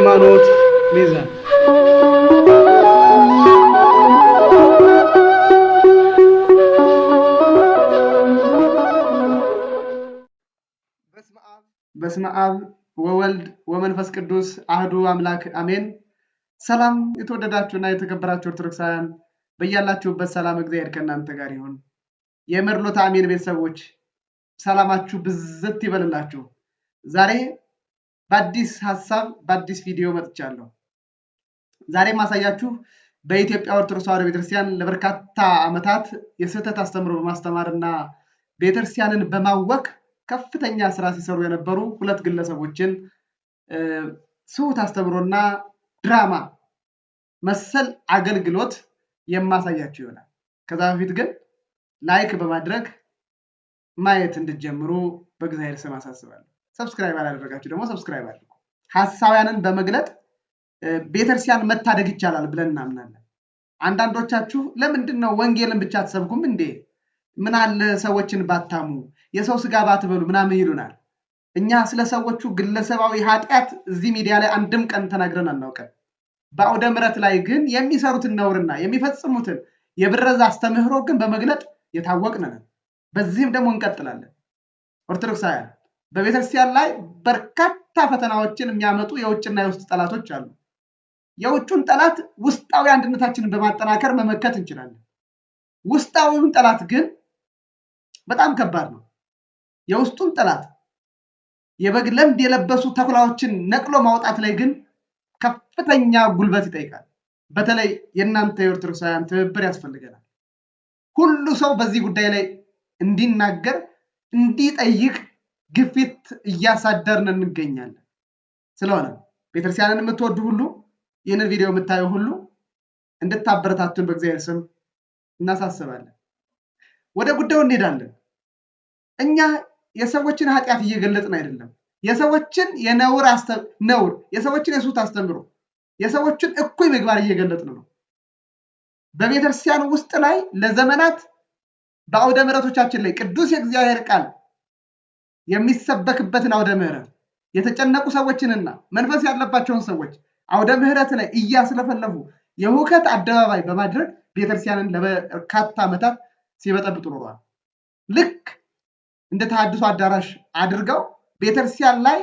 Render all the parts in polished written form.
የሃይማኖት ሚዛን በስመ አብ ወወልድ ወመንፈስ ቅዱስ አህዱ አምላክ አሜን። ሰላም የተወደዳችሁና የተከበራችሁ ኦርቶዶክሳውያን በእያላችሁበት ሰላም እግዚአብሔር ከእናንተ ጋር ይሁን። የመርሎት አሜን ቤተሰቦች ሰላማችሁ ብዝት ይበልላችሁ። ዛሬ በአዲስ ሐሳብ በአዲስ ቪዲዮ መጥቻለሁ። ዛሬ ማሳያችሁ በኢትዮጵያ ኦርቶዶክስ ተዋሕዶ ቤተክርስቲያን ለበርካታ ዓመታት የስህተት አስተምሮ በማስተማርና ቤተክርስቲያንን በማወክ ከፍተኛ ስራ ሲሰሩ የነበሩ ሁለት ግለሰቦችን ስሁት አስተምሮና ድራማ መሰል አገልግሎት የማሳያችሁ ይሆናል። ከዛ በፊት ግን ላይክ በማድረግ ማየት እንድትጀምሩ በእግዚአብሔር ስም አሳስባለሁ። ሰብስክራይብ አላደረጋችሁ ደግሞ ሰብስክራይብ አድርጉ። ሐሳባችንን በመግለጥ ቤተክርስቲያን መታደግ ይቻላል ብለን እናምናለን። አንዳንዶቻችሁ ለምንድነው ወንጌልን ብቻ ተሰብኩም እንዴ? ምን አለ ሰዎችን ባታሙ የሰው ስጋ ባትበሉ ምናምን ይሉናል። እኛ ስለ ሰዎቹ ግለሰባዊ ኃጢያት እዚህ ሚዲያ ላይ አንድም ቀን ተናግረን አናውቅም። በአውደ ምሕረት ላይ ግን የሚሰሩትን ነውርና የሚፈጽሙትን የብረዛ አስተምህሮ ግን በመግለጥ የታወቅን ነን። በዚህም ደግሞ እንቀጥላለን። ኦርቶዶክሳውያን በቤተክርስቲያን ላይ በርካታ ፈተናዎችን የሚያመጡ የውጭና የውስጥ ጠላቶች አሉ። የውጭን ጠላት ውስጣዊ አንድነታችንን በማጠናከር መመከት እንችላለን። ውስጣዊውን ጠላት ግን በጣም ከባድ ነው። የውስጡን ጠላት የበግ ለምድ የለበሱ ተኩላዎችን ነቅሎ ማውጣት ላይ ግን ከፍተኛ ጉልበት ይጠይቃል። በተለይ የእናንተ የኦርቶዶክሳውያን ትብብር ያስፈልገናል። ሁሉ ሰው በዚህ ጉዳይ ላይ እንዲናገር እንዲጠይቅ ግፊት እያሳደርን እንገኛለን። ስለሆነ ቤተክርስቲያንን የምትወዱ ሁሉ ይህንን ቪዲዮ የምታዩ ሁሉ እንድታበረታቱን በእግዚአብሔር ስም እናሳስባለን። ወደ ጉዳዩ እንሄዳለን። እኛ የሰዎችን ኃጢያት እየገለጽን አይደለም። የሰዎችን የነውር የሰዎችን የስሁት አስተምሮ የሰዎችን እኩይ ምግባር እየገለጽን ነው። በቤተክርስቲያን ውስጥ ላይ ለዘመናት በአውደ ምሕረቶቻችን ላይ ቅዱስ የእግዚአብሔር ቃል የሚሰበክበትን አውደ ምሕረት የተጨነቁ ሰዎችንና መንፈስ ያለባቸውን ሰዎች አውደ ምሕረት ላይ እያስለፈለፉ የሁከት አደባባይ በማድረግ ቤተክርስቲያንን ለበርካታ ዓመታት ሲበጠብጡ ኖረዋል። ልክ እንደ ተሐድሶ አዳራሽ አድርገው ቤተክርስቲያን ላይ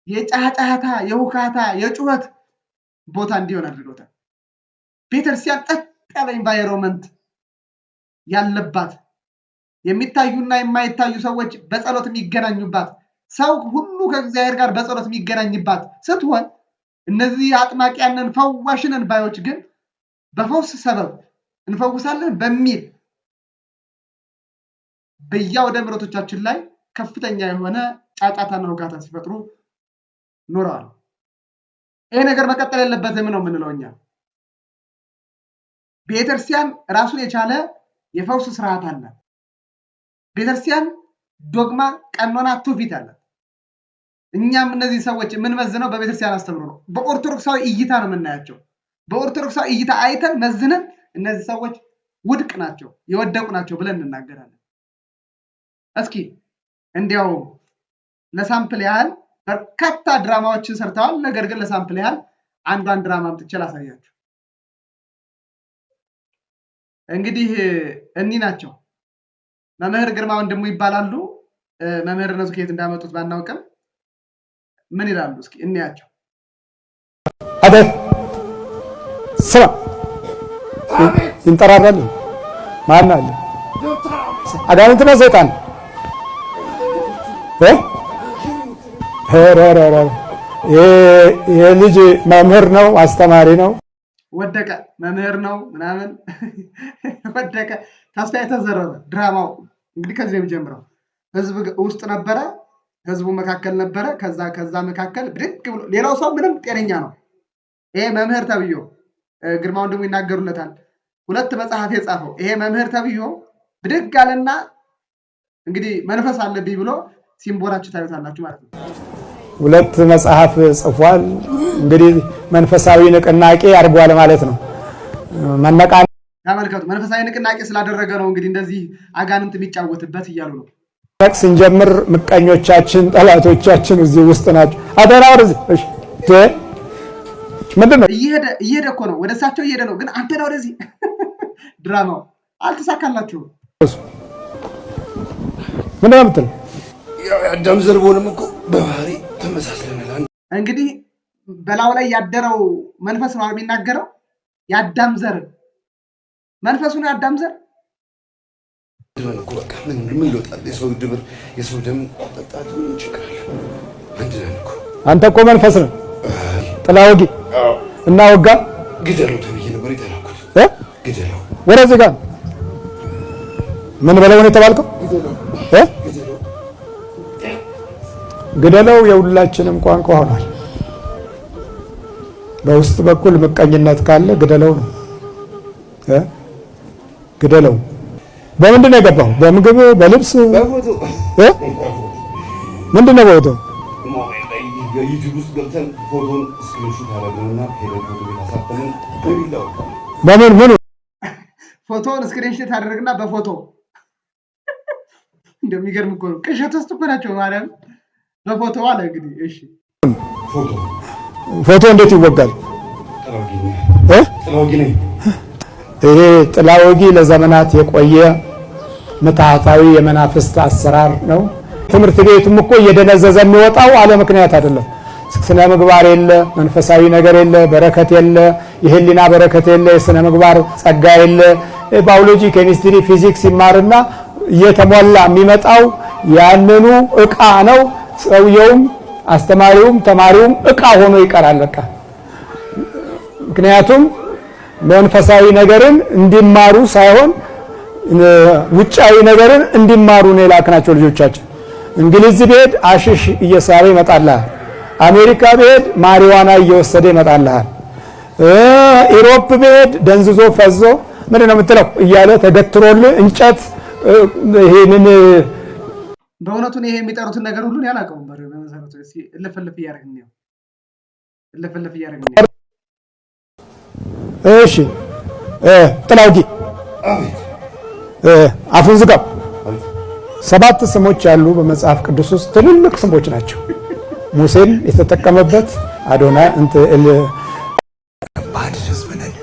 የጫጫታ የሁካታ የጩኸት ቦታ እንዲሆን አድርገውታል። ቤተክርስቲያን ጸጥ ያለ ኢንቫይሮንመንት ያለባት የሚታዩና የማይታዩ ሰዎች በጸሎት የሚገናኙባት ሰው ሁሉ ከእግዚአብሔር ጋር በጸሎት የሚገናኝባት ስትሆን እነዚህ አጥማቂያንን ፈዋሽንን ባዮች ግን በፈውስ ሰበብ እንፈውሳለን በሚል በያውደ ምሕረቶቻችን ላይ ከፍተኛ የሆነ ጫጫታና ሁካታ ሲፈጥሩ ኖረዋል። ይሄ ነገር መቀጠል የለበትም ነው የምንለው እኛ። ቤተክርስቲያን ራሱን የቻለ የፈውስ ስርዓት አላት። ቤተክርስቲያን ዶግማ፣ ቀኖና፣ ትውፊት አላት። እኛም እነዚህ ሰዎች የምንመዝነው በቤተክርስቲያን አስተምሮ ነው። በኦርቶዶክሳዊ እይታ ነው የምናያቸው። በኦርቶዶክሳዊ እይታ አይተን መዝነን እነዚህ ሰዎች ውድቅ ናቸው፣ የወደቁ ናቸው ብለን እንናገራለን። እስኪ እንዲያው ለሳምፕል ያህል በርካታ ድራማዎችን ሰርተዋል። ነገር ግን ለሳምፕል ያህል አንዷን ድራማ አምጥቼ ላሳያችሁ። እንግዲህ እኒህ ናቸው። መምህር ግርማ ወንድሙ ይባላሉ። መምህርነቱ ከየት እንዳመጡት ባናውቅም ምን ይላሉ እስኪ እንያቸው። አደፍ ስራ ይንጠራራል። ማን አለ? አጋንንት ነው ሰይጣን? የልጅ መምህር ነው አስተማሪ ነው። ወደቀ መምህር ነው ምናምን ወደቀ። ተስፋ የተዘረበ ድራማው እንግዲህ ከዚህ የሚጀምረው ህዝብ ውስጥ ነበረ፣ ህዝቡ መካከል ነበረ። ከዛ መካከል ብድግ ብሎ ሌላው ሰው ምንም ጤነኛ ነው። ይሄ መምህር ተብዮ ግርማ ወንድሙ ይናገሩለታል። ሁለት መጽሐፍ የጻፈው ይሄ መምህር ተብዮ ብድግ አለና እንግዲህ መንፈስ አለብኝ ብሎ ሲምቦላችሁ ታዩታላችሁ ማለት ነው። ሁለት መጽሐፍ ጽፏል። እንግዲህ መንፈሳዊ ንቅናቄ አድርጓል ማለት ነው። ተመልከቱ፣ መንፈሳዊ ንቅናቄ ስላደረገ ነው እንግዲህ እንደዚህ አጋንንት የሚጫወትበት እያሉ ነው። ስንጀምር ምቀኞቻችን ጠላቶቻችን እዚህ ውስጥ ናቸው። አደራ ወርዝ እሺ ምንድነው እየሄደ እኮ ነው ወደ እሳቸው እየሄደ ነው ግን አንተ ነው ወደዚህ ድራማው አልተሳካላችሁም ምንድነው የምትለው ያው የአዳም ዘር ሆነም እኮ በባህሪ ተመሳስለናል እንግዲህ በላው ላይ ያደረው መንፈስ ነው የሚናገረው የአዳም ዘር መንፈሱ ነው የአዳም ዘር እኮ በቃ ምን ልወጣል የሰው ደም ጠጣት ምን ይችላል አንተነኩ አንተ እኮ መንፈስ ነው ጥላ ወጊ እና ወጋ ግደለው ተብዬ ነበር የተላኩት ግደለው ወደዚህ ጋር ምን በለው ነው የተባልከው ግደለው የሁላችንም ቋንቋ ሆኗል በውስጥ በኩል ምቀኝነት ካለ ግደለው ነው ግደለው በምንድን ነው የገባው በምግብ በልብስ በፎቶ ምንድን ነው በፎቶ ዩቲዩብ ውስጥ ገብተን ፎቶን ስክሪንሾት አደረግንና ሄደን ፎቶ ቤት አሳተምን በምን ፎቶን ስክሪንሾት አደረግና በፎቶ እንደሚገርም እኮ ነው ቅዠት ውስጥ እኮ ናቸው ማለት በፎቶ አለ እንግዲህ እሺ ፎቶ እንዴት ይወጋል ይሄ ጥላ ወጊ ለዘመናት የቆየ ምትሃታዊ የመናፍስት አሰራር ነው ትምህርት ቤቱም እኮ እየደነዘዘ የሚወጣው አለ ምክንያት አይደለም ስነ ምግባር የለ መንፈሳዊ ነገር የለ በረከት የለ የህሊና በረከት የለ የስነ ምግባር ጸጋ የለ ባዮሎጂ ኬሚስትሪ ፊዚክስ ይማርና እየተሟላ የሚመጣው ያንኑ ዕቃ ነው ሰውየውም አስተማሪውም ተማሪውም ዕቃ ሆኖ ይቀራል በቃ ምክንያቱም መንፈሳዊ ነገርን እንዲማሩ ሳይሆን ውጫዊ ነገርን እንዲማሩ ነው የላክናቸው ልጆቻችን እንግሊዝ ቤት አሽሽ እየሳበ ይመጣልሃል አሜሪካ ቤት ማሪዋና እየወሰደ ይመጣልሃል ኢሮፕ ቤት ደንዝዞ ፈዞ ምንድን ነው የምትለው እያለ ተገትሮል እንጨት ይሄንን በእውነቱ ይሄ የሚጠሩትን ነገር ሁሉ ያላቀው በመሰረቱ እልፍልፍ እያደረግን ነው እልፍልፍ እያደረግን ነው እሺ ጥላውጊ አፉን ዝጋው 7 ስሞች ያሉ በመጽሐፍ ቅዱስ ውስጥ ትልልቅ ስሞች ናቸው ሙሴም የተጠቀመበት አዶናይ ባድርስመናል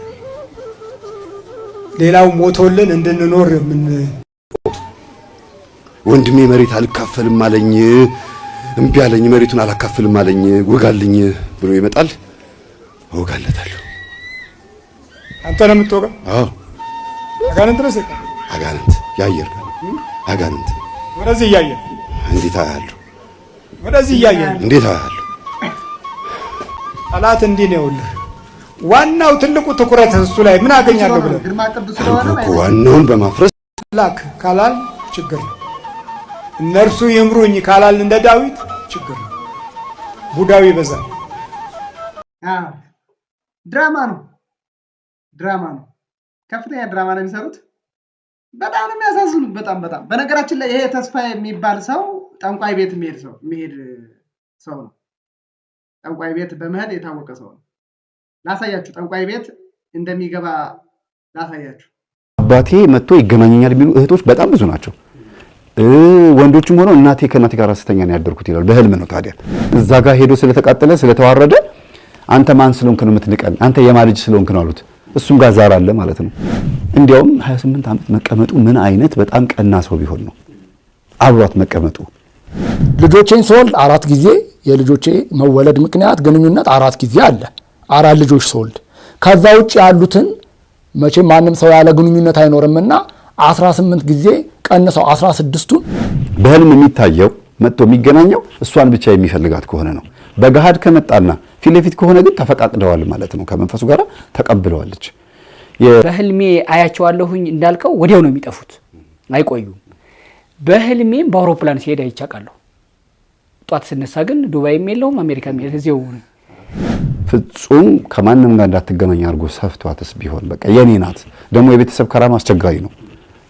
ሌላው ሞቶልን እንድንኖር ምን ወንድሜ መሬት አልካፈልም አለኝ እምቢ አለኝ መሬቱን አላካፍልም አለኝ ወጋልኝ ብሎ ይመጣል ወጋለታለሁ አንተ ነው የምትወጋ አዎ አጋንንት ነው ሰይጣን አጋንንት ያየር አጋንንት ወደዚህ ያየር እንዴት አያለሁ ወደዚህ ያየር እንዴት አያለሁ ጠላት እንዲህ ነው ይኸውልህ ዋናው ትልቁ ትኩረት እሱ ላይ ምን አገኛለሁ ብለህ ግርማ ቅዱስ ስለሆነ ዋናውን በማፍረስ ላክ ካላል ችግር ነው እነርሱ ይምሩኝ ካላል እንደ ዳዊት ችግር ነው ቡዳዊ ይበዛል ድራማ ነው ከፍተኛ ድራማ ነው የሚሰሩት በጣም ነው የሚያሳዝኑት በጣም በነገራችን ላይ ይሄ ተስፋ የሚባል ሰው ጠንቋይ ቤት የሚሄድ ሰው ነው ጠንቋይ ቤት በመሄድ የታወቀ ሰው ነው ላሳያችሁ ጠንቋይ ቤት እንደሚገባ ላሳያችሁ አባቴ መጥቶ ይገናኘኛል የሚሉ እህቶች በጣም ብዙ ናቸው ወንዶችም ሆነው እናቴ ከእናቴ ጋር ራስተኛ ነው ያደርኩት ይላል በህልም ነው ታዲያ እዛ ጋር ሄዶ ስለተቃጠለ ስለተዋረደ አንተ ማን ስለሆንክ ነው የምትንቀን አንተ የማልጅ ስለሆንክ ነው አሉት እሱም ጋር ዛር አለ ማለት ነው እንዲያውም 28 ዓመት መቀመጡ ምን አይነት በጣም ቀና ሰው ቢሆን ነው አብሯት መቀመጡ ልጆቼን ስወልድ 4 ጊዜ የልጆቼ መወለድ ምክንያት ግንኙነት 4 ጊዜ አለ 4 ልጆች ስወልድ ከዛ ውጭ ያሉትን መቼም ማንም ሰው ያለ ግንኙነት አይኖርምና 18 ጊዜ ቀንሰው 16ቱን በህልም የሚታየው መጥቶ የሚገናኘው እሷን ብቻ የሚፈልጋት ከሆነ ነው በገሃድ ከመጣና ፊት ለፊት ከሆነ ግን ተፈቃቅደዋል ማለት ነው ከመንፈሱ ጋር ተቀብለዋለች በህልሜ አያቸዋለሁኝ እንዳልከው ወዲያው ነው የሚጠፉት አይቆዩም በህልሜም በአውሮፕላን ሲሄድ አይቻቃለሁ ጧት ስነሳ ግን ዱባይም የለውም አሜሪካም እዚያው ፍጹም ከማንም ጋር እንዳትገናኝ አድርጎ ሰፍቷትስ ቢሆን በቃ የኔ ናት ደግሞ የቤተሰብ ከራማ አስቸጋሪ ነው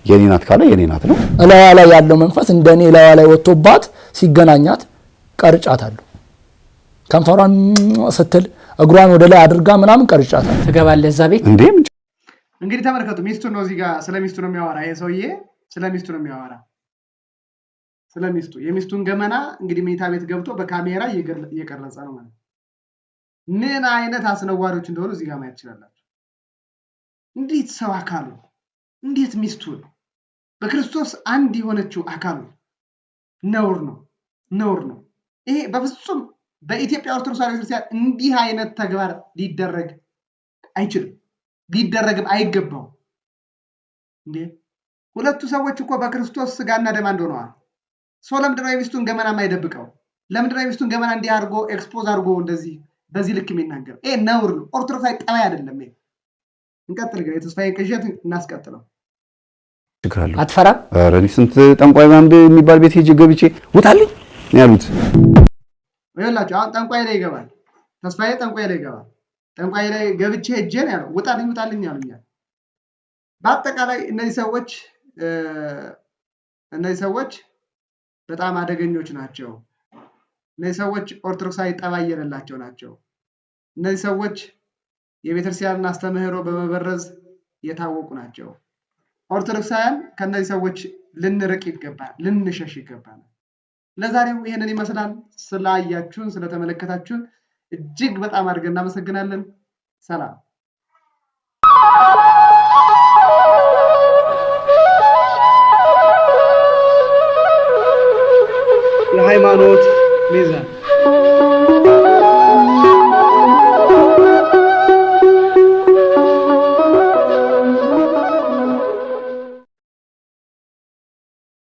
የኔ ናት ካለ የኔ ናት ነው እላዋ ላይ ያለው መንፈስ እንደኔ እላዋ ላይ ወጥቶባት ሲገናኛት ቀርጫታለሁ ከንፈሯን ስትል እግሯን ወደ ላይ አድርጋ ምናምን ቀርጫታለሁ ትገባለህ እዛ ቤት እንዴ እንግዲህ ተመልከቱ ሚስቱ ነው እዚህ ጋር ስለሚስቱ ነው የሚያወራ ይሄ ሰውዬ ስለሚስቱ ነው የሚያወራ ስለሚስቱ የሚስቱን ገመና እንግዲህ መኝታ ቤት ገብቶ በካሜራ እየቀረጸ ነው ማለት ምን አይነት አስነዋሪዎች እንደሆኑ እዚህ ጋር ማየት ትችላላችሁ። እንዴት ሰው አካሉ እንዴት ሚስቱን በክርስቶስ አንድ የሆነችው አካሉ ነውር ነው። ይሄ በፍጹም በኢትዮጵያ ኦርቶዶክስ ተዋሕዶ ክርስቲያን እንዲህ አይነት ተግባር ሊደረግ አይችልም፣ ሊደረግም አይገባው። እንዴ ሁለቱ ሰዎች እኮ በክርስቶስ ስጋና ደም አንድ ሆነዋል። ሰው ለምንድን ነው የሚስቱን ገመና የማይደብቀው? ለምንድን ነው የሚስቱን ገመና እንዲህ አድርጎ ኤክስፖዝ አድርጎ እንደዚህ በዚህ ልክ የሚናገር? ይሄ ነውር ነው። ኦርቶዶክሳዊ ጠባይ አይደለም። ይሄ እንቀጥል ግን የተስፋዬ ቅዠት እናስቀጥለው። ትክራለሁ አትፈራም? ኧረ እኔ ስንት ጠንቋይ ማንበብ የሚባል ቤት ሄጄ ገብቼ ውጣልኝ ያሉት ይኸውላችሁ። አሁን ጠንቋይ ላይ ይገባል። ተስፋዬ ጠንቋይ ላይ ይገባል። ጠንቋይ ላይ ገብቼ ሄጄ ነው ያለው። ውጣልኝ ያሉኛል። በአጠቃላይ እነዚህ ሰዎች በጣም አደገኞች ናቸው። እነዚህ ሰዎች ኦርቶዶክሳዊ ጠባይ የሌላቸው ናቸው። እነዚህ ሰዎች የቤተክርስቲያንን አስተምህሮ በመበረዝ የታወቁ ናቸው። ኦርቶዶክሳውያን ከነዚህ ሰዎች ልንርቅ ይገባል፣ ልንሸሽ ይገባል። ለዛሬው ይሄንን ይመስላል። ስላያችሁን ስለተመለከታችሁን እጅግ በጣም አድርገን እናመሰግናለን። ሰላም። የሃይማኖት ሚዛን